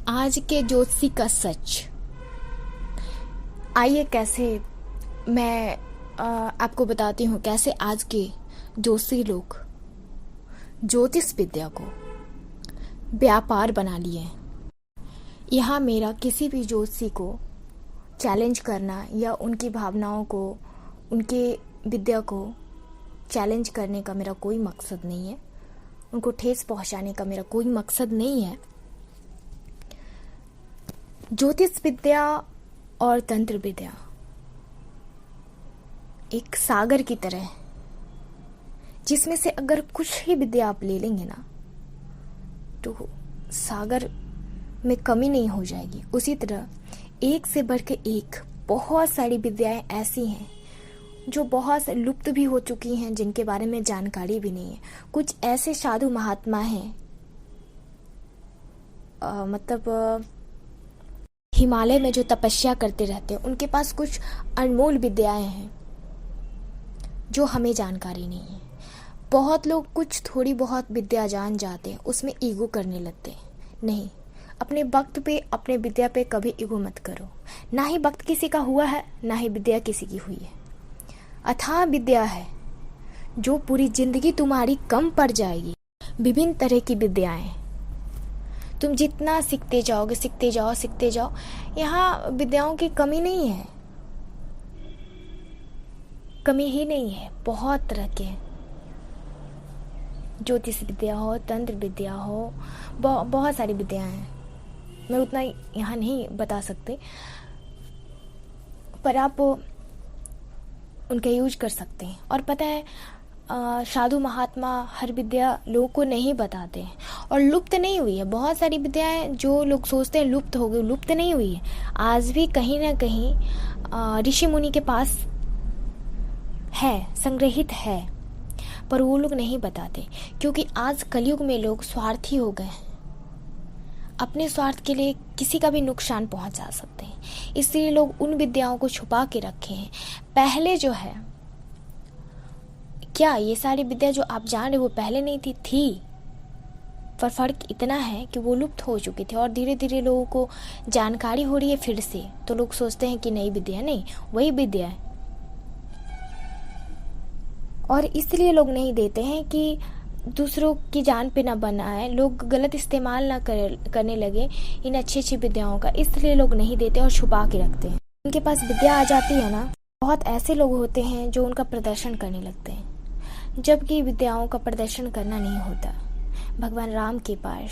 आज के ज्योतिषी का सच। आइए कैसे मैं आपको बताती हूँ कैसे आज के ज्योतिषी लोग ज्योतिष विद्या को व्यापार बना लिए हैं। यहाँ मेरा किसी भी ज्योतिषी को चैलेंज करना या उनकी भावनाओं को, उनके विद्या को चैलेंज करने का मेरा कोई मकसद नहीं है। उनको ठेस पहुँचाने का मेरा कोई मकसद नहीं है। ज्योतिष विद्या और तंत्र विद्या एक सागर की तरह है, जिसमें से अगर कुछ ही विद्या आप ले लेंगे ना तो सागर में कमी नहीं हो जाएगी। उसी तरह एक से बढ़ के एक बहुत सारी विद्याएं ऐसी हैं जो बहुत लुप्त भी हो चुकी हैं, जिनके बारे में जानकारी भी नहीं है। कुछ ऐसे साधु महात्मा हैं, हिमालय में जो तपस्या करते रहते हैं, उनके पास कुछ अनमोल विद्याएं हैं जो हमें जानकारी नहीं है। बहुत लोग कुछ थोड़ी बहुत विद्या जान जाते हैं, उसमें ईगो करने लगते हैं। नहीं, अपने वक्त पे, अपने विद्या पे कभी ईगो मत करो। ना ही वक्त किसी का हुआ है, ना ही विद्या किसी की हुई है। अथाह विद्या है जो पूरी जिंदगी तुम्हारी कम पड़ जाएगी। विभिन्न तरह की विद्याएं, तुम जितना सीखते जाओगे, सीखते जाओ। यहाँ विद्याओं की कमी नहीं है, कमी ही नहीं है। बहुत तरह के, ज्योतिष विद्या हो, तंत्र विद्या हो, बहुत सारी विद्याएं हैं। मैं उतना यहाँ नहीं बता सकती, पर आप उनका यूज कर सकते हैं। और पता है, साधु महात्मा हर विद्या लोगों को नहीं बताते हैं और लुप्त नहीं हुई है। बहुत सारी विद्याएं जो लोग सोचते हैं लुप्त हो गई, लुप्त नहीं हुई है। आज भी कहीं ना कहीं ऋषि मुनि के पास है, संग्रहित है, पर वो लोग नहीं बताते, क्योंकि आज कलयुग में लोग स्वार्थी हो गए हैं। अपने स्वार्थ के लिए किसी का भी नुकसान पहुंचा सकते हैं, इसलिए लोग उन विद्याओं को छुपा के रखे हैं। पहले जो है, क्या ये सारी विद्या जो आप जान रहे वो पहले नहीं थी, पर फर्क इतना है कि वो लुप्त हो चुकी थी और धीरे धीरे लोगों को जानकारी हो रही है फिर से। तो लोग सोचते हैं कि नई विद्या, नहीं, वही विद्या है। और इसलिए लोग नहीं देते हैं कि दूसरों की जान पे ना बनाए, लोग गलत इस्तेमाल ना करने लगे इन अच्छी अच्छी विद्याओं का। इसलिए लोग नहीं देते और छुपा के रखते हैं। उनके पास विद्या आ जाती है ना, बहुत ऐसे लोग होते हैं जो उनका प्रदर्शन करने लगते हैं, जबकि विद्याओं का प्रदर्शन करना नहीं होता। भगवान राम के पास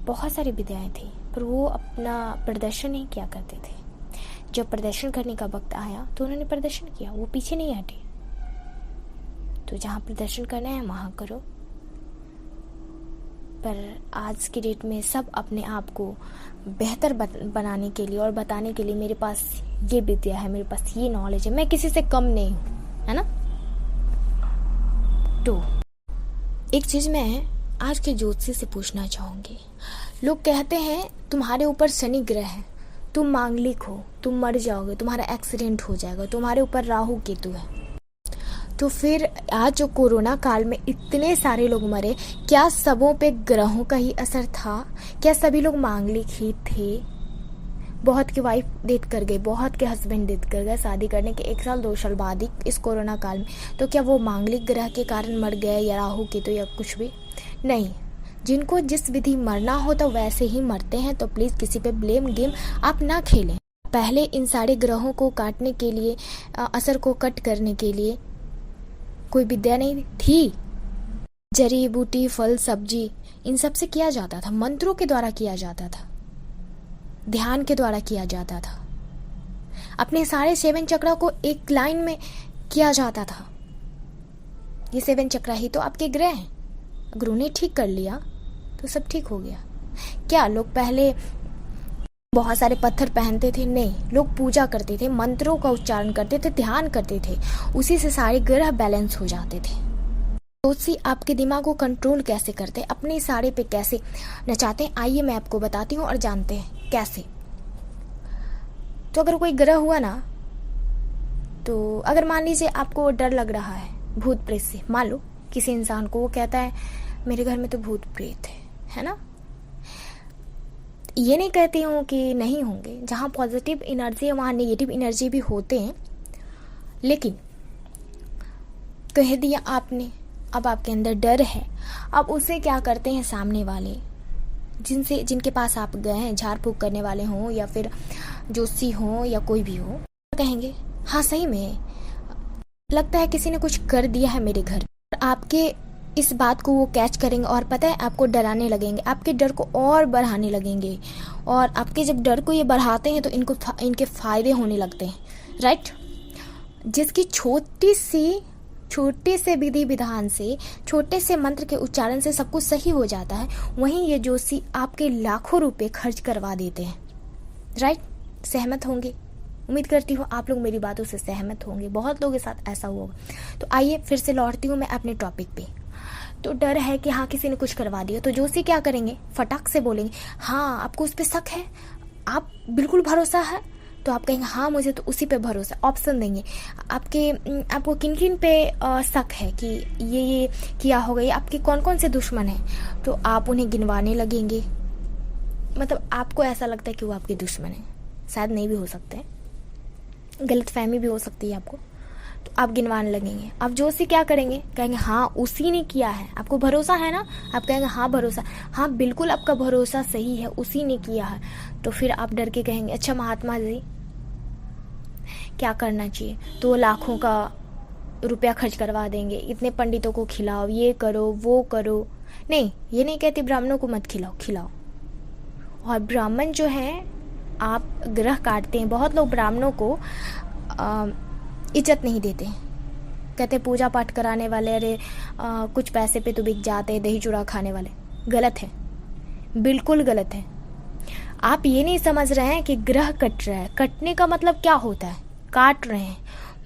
बहुत सारी विद्याएं थी, पर वो अपना प्रदर्शन नहीं किया करते थे। जब प्रदर्शन करने का वक्त आया तो उन्होंने प्रदर्शन किया, वो पीछे नहीं हटे। तो जहाँ प्रदर्शन करना है वहाँ करो। पर आज की डेट में सब अपने आप को बेहतर बनाने के लिए और बताने के लिए, मेरे पास ये विद्या है, मेरे पास ये नॉलेज है, मैं किसी से कम नहीं हूँ, है ना। तो एक चीज मैं आज के ज्योतिषी से पूछना चाहूंगी। लोग कहते हैं तुम्हारे ऊपर शनि ग्रह है, तुम मांगलिक हो, तुम मर जाओगे, तुम्हारा एक्सीडेंट हो जाएगा, तुम्हारे ऊपर राहु केतु है। तो फिर आज जो कोरोना काल में इतने सारे लोग मरे, क्या सबों पे ग्रहों का ही असर था? क्या सभी लोग मांगलिक ही थे? बहुत की वाइफ डेथ कर गई, बहुत के हस्बैंड डेथ कर गए शादी करने के 1 साल 2 साल बाद ही इस कोरोना काल में। तो क्या वो मांगलिक ग्रह के कारण मर गए, या राहु केतु, या कुछ भी नहीं? जिनको जिस विधि मरना हो तो वैसे ही मरते हैं। तो प्लीज़ किसी पे ब्लेम गेम आप ना खेलें। पहले इन सारे ग्रहों को काटने के लिए, असर को कट करने के लिए कोई विद्या नहीं थी। जड़ी बूटी, फल, सब्जी, इन सब से किया जाता था, मंत्रों के द्वारा किया जाता था, ध्यान के द्वारा किया जाता था। अपने सारे 7 चक्रा को एक लाइन में किया जाता था। ये 7 चक्रा ही तो आपके ग्रह हैं। अगर उन्हें ठीक कर लिया तो सब ठीक हो गया। क्या लोग पहले बहुत सारे पत्थर पहनते थे? नहीं, लोग पूजा करते थे, मंत्रों का उच्चारण करते थे, ध्यान करते थे, उसी से सारे ग्रह बैलेंस हो जाते थे। ज्योतिषी आपके दिमाग को कंट्रोल कैसे करते हैं, अपने इशारे पे कैसे नचाते हैं, आइए मैं आपको बताती हूँ और जानते हैं कैसे। तो अगर कोई ग्रह हुआ ना, तो अगर मान लीजिए आपको डर लग रहा है भूत प्रेत से, मान लो किसी इंसान को, वो कहता है मेरे घर में तो भूत प्रेत है ना। ये नहीं कहती हूँ कि नहीं होंगे, जहाँ पॉजिटिव एनर्जी है वहाँ नेगेटिव एनर्जी भी होते हैं, लेकिन कह दिया आपने, अब आपके अंदर डर है। अब उसे क्या करते हैं सामने वाले, जिनके पास आप गए हैं, झाड़ फूक करने वाले हों या फिर जोशी हों या कोई भी हो, कहेंगे हाँ सही में लगता है किसी ने कुछ कर दिया है मेरे घर। आपके इस बात को वो कैच करेंगे और पता है आपको डराने लगेंगे, आपके डर को और बढ़ाने लगेंगे। और आपके जब डर को ये बढ़ाते हैं तो इनके फायदे होने लगते हैं, राइट। जिसकी छोटे से विधि विधान से, छोटे से मंत्र के उच्चारण से सब कुछ सही हो जाता है, वहीं ये जोशी आपके लाखों रुपए खर्च करवा देते हैं, राइट। सहमत होंगे, उम्मीद करती हूँ आप लोग मेरी बातों से सहमत होंगे, बहुत लोगों के साथ ऐसा हुआ होगा। तो आइए फिर से लौटती हूँ मैं अपने टॉपिक पे। तो डर है कि हाँ किसी ने कुछ करवा दिया, तो जोशी क्या करेंगे, फटाक से बोलेंगे हाँ आपको उस पर शक है, आप बिल्कुल भरोसा है, तो आप कहेंगे हाँ मुझे तो उसी पे भरोसा। ऑप्शन देंगे आपको किन किन पे शक है कि ये किया होगा, ये आपके कौन कौन से दुश्मन हैं, तो आप उन्हें गिनवाने लगेंगे। मतलब आपको ऐसा लगता है कि वो आपके दुश्मन है, शायद नहीं भी हो सकते हैं, गलतफहमी भी हो सकती है आपको, तो आप गिनवाने लगेंगे। अब जोशी क्या करेंगे, कहेंगे हाँ उसी ने किया है, आपको भरोसा है ना, आप कहेंगे हाँ भरोसा, हाँ बिल्कुल आपका भरोसा सही है, उसी ने किया है। तो फिर आप डर के कहेंगे अच्छा महात्मा जी क्या करना चाहिए, तो वो लाखों का रुपया खर्च करवा देंगे, इतने पंडितों को खिलाओ, ये करो वो करो। नहीं, ये नहीं कहती ब्राह्मणों को मत खिलाओ। और ब्राह्मण जो है, आप ग्रह काटते हैं, बहुत लोग ब्राह्मणों को इज्जत नहीं देते, कहते पूजा पाठ कराने वाले, अरे कुछ पैसे पे तो बिक जाते हैं, दही चूड़ा खाने वाले। गलत है, बिल्कुल गलत है। आप ये नहीं समझ रहे हैं कि ग्रह कट रहा है, कटने का मतलब क्या होता है, काट रहे हैं,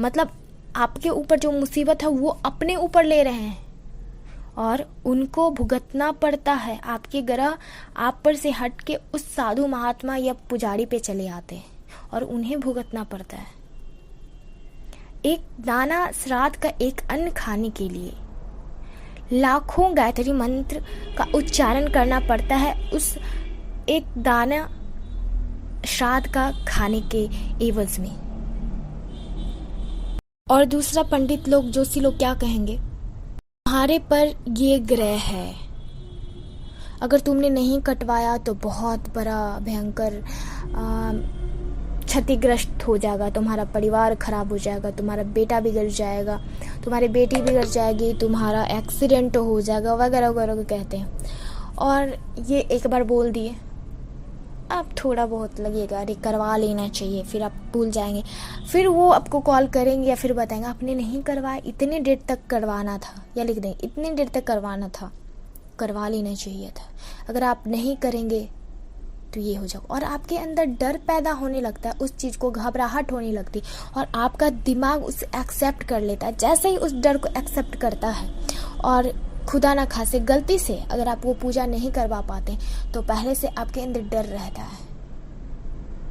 मतलब आपके ऊपर जो मुसीबत है वो अपने ऊपर ले रहे हैं और उनको भुगतना पड़ता है। आपके ग्रह आप पर से हट के उस साधु महात्मा या पुजारी पे चले आते हैं और उन्हें भुगतना पड़ता है। एक दाना श्राद्ध का एक अन्न खाने के लिए लाखों गायत्री मंत्र का उच्चारण करना पड़ता है, उस एक दाना श्राद्ध का खाने के एवज में। और दूसरा, पंडित लोग, जोशी लोग क्या कहेंगे, तुम्हारे पर ये ग्रह है, अगर तुमने नहीं कटवाया तो बहुत बड़ा भयंकर क्षतिग्रस्त हो जाएगा, तुम्हारा परिवार खराब हो जाएगा, तुम्हारा बेटा बिगड़ जाएगा, तुम्हारी बेटी बिगड़ जाएगी, तुम्हारा एक्सीडेंट हो जाएगा, वगैरह वगैरह कहते हैं। और ये एक बार बोल दिए, अब थोड़ा बहुत लगेगा अरे करवा लेना चाहिए, फिर आप भूल जाएंगे, फिर वो आपको कॉल करेंगे या फिर बताएंगे आपने नहीं करवाया, इतने डेट तक करवाना था, या लिख दें इतने डेट तक करवाना था, करवा लेना चाहिए था, अगर आप नहीं करेंगे तो ये हो जाओ। और आपके अंदर डर पैदा होने लगता है, उस चीज़ को घबराहट होने लगती और आपका दिमाग उसे एक्सेप्ट कर लेता है। जैसे ही उस डर को एक्सेप्ट करता है और खुदा ना खासे गलती से अगर आप वो पूजा नहीं करवा पाते तो पहले से आपके अंदर डर रहता है,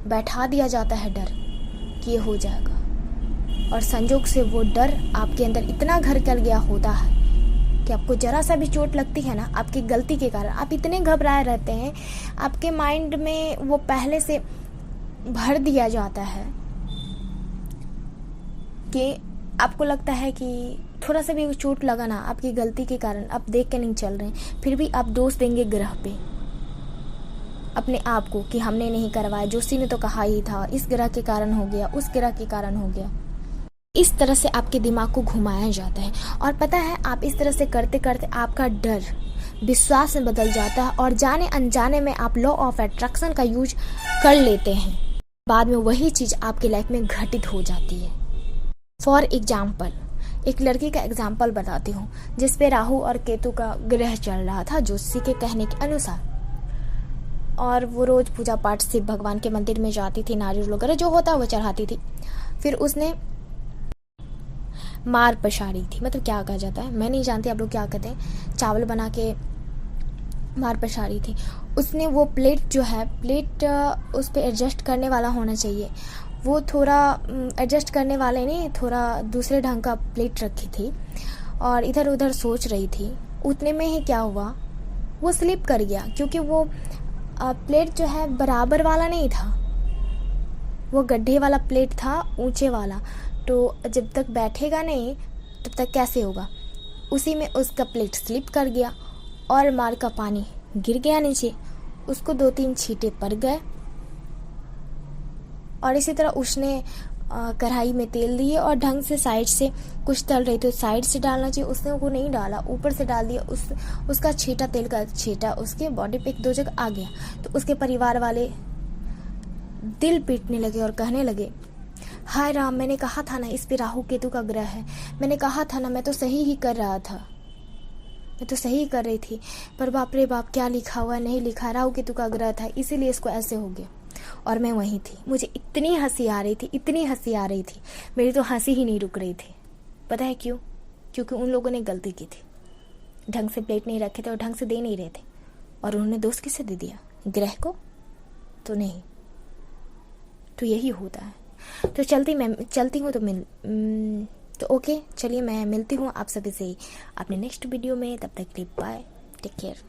बैठा दिया जाता है डर कि ये हो जाएगा, और संजोग से वो डर आपके अंदर इतना घर कर गया होता है कि आपको जरा सा भी चोट लगती है ना, आपकी गलती के कारण आप इतने घबराए रहते हैं, आपके माइंड में वो पहले से भर दिया जाता है कि आपको लगता है कि थोड़ा सा भी चोट लगा ना आपकी गलती के कारण, आप देख के नहीं चल रहे हैं, फिर भी आप दोष देंगे ग्रह पे, अपने आप को, कि हमने नहीं करवाया, जोशी ने तो कहा ही था, इस ग्रह के कारण हो गया, उस ग्रह के कारण हो गया। इस तरह से आपके दिमाग को घुमाया जाता है। और पता है आप इस तरह से करते करते आपका डर विश्वास में बदल जाता है और जाने अनजाने में आप लॉ ऑफ अट्रैक्शन का यूज कर लेते हैं, बाद में वही चीज़ आपकी लाइफ में घटित हो जाती है। फॉर एग्जाम्पल, एक लड़की का एग्जाम्पल बताती हूँ जिसपे राहु और केतु का ग्रह चल रहा था जोशी के कहने के अनुसार, और वो रोज पूजा पाठ शिव भगवान के मंदिर में जाती थी, नारियल वगैरह जो होता है वो चढ़ाती थी। फिर उसने मार पछाड़ी थी, मतलब क्या कहा जाता है मैं नहीं जानती, आप लोग क्या कहते हैं, चावल बना के मार पछाड़ी थी। उसने वो प्लेट जो है, प्लेट उस पर एडजस्ट करने वाला होना चाहिए, वो थोड़ा एडजस्ट करने वाले ने थोड़ा दूसरे ढंग का प्लेट रखी थी और इधर उधर सोच रही थी। उतने में ही क्या हुआ, वो स्लिप कर गया, क्योंकि वो प्लेट जो है बराबर वाला नहीं था, वो गड्ढे वाला प्लेट था, ऊंचे वाला। तो जब तक बैठेगा नहीं तब तक कैसे होगा। उसी में उसका प्लेट स्लिप कर गया और मार का पानी गिर गया नीचे, उसको 2-3 छींटे पड़ गए। और इसी तरह उसने कढ़ाई में तेल दिए और ढंग से साइड से कुछ तल रही थी, साइड से डालना चाहिए, उसने वो नहीं डाला, ऊपर से डाल दिया। उसका छींटा, तेल का छींटा उसके बॉडी पे 1-2 जगह आ गया। तो उसके परिवार वाले दिल पीटने लगे और कहने लगे, हाय राम, मैंने कहा था ना इस पे राहु केतु का ग्रह है, मैंने कहा था ना, मैं तो सही ही कर रहा था, मैं तो सही कर रही थी, पर बाप रे बाप क्या लिखा हुआ नहीं लिखा, राहु केतु का ग्रह था इसीलिए इसको ऐसे हो गया। और मैं वहीं थी, मुझे इतनी हंसी आ रही थी, इतनी हंसी आ रही थी, मेरी तो हंसी ही नहीं रुक रही थी। पता है क्यों? क्योंकि उन लोगों ने गलती की थी, ढंग से प्लेट नहीं रखे थे और ढंग से दे नहीं रहे थे। और उन्होंने दोस्त किसे दे दिया? ग्रह को तो नहीं। तो यही होता है। तो चलती हूँ तो ओके, चलिए मैं मिलती हूँ आप सभी से अपने नेक्स्ट वीडियो में। तब तक के लिए बाय, टेक केयर।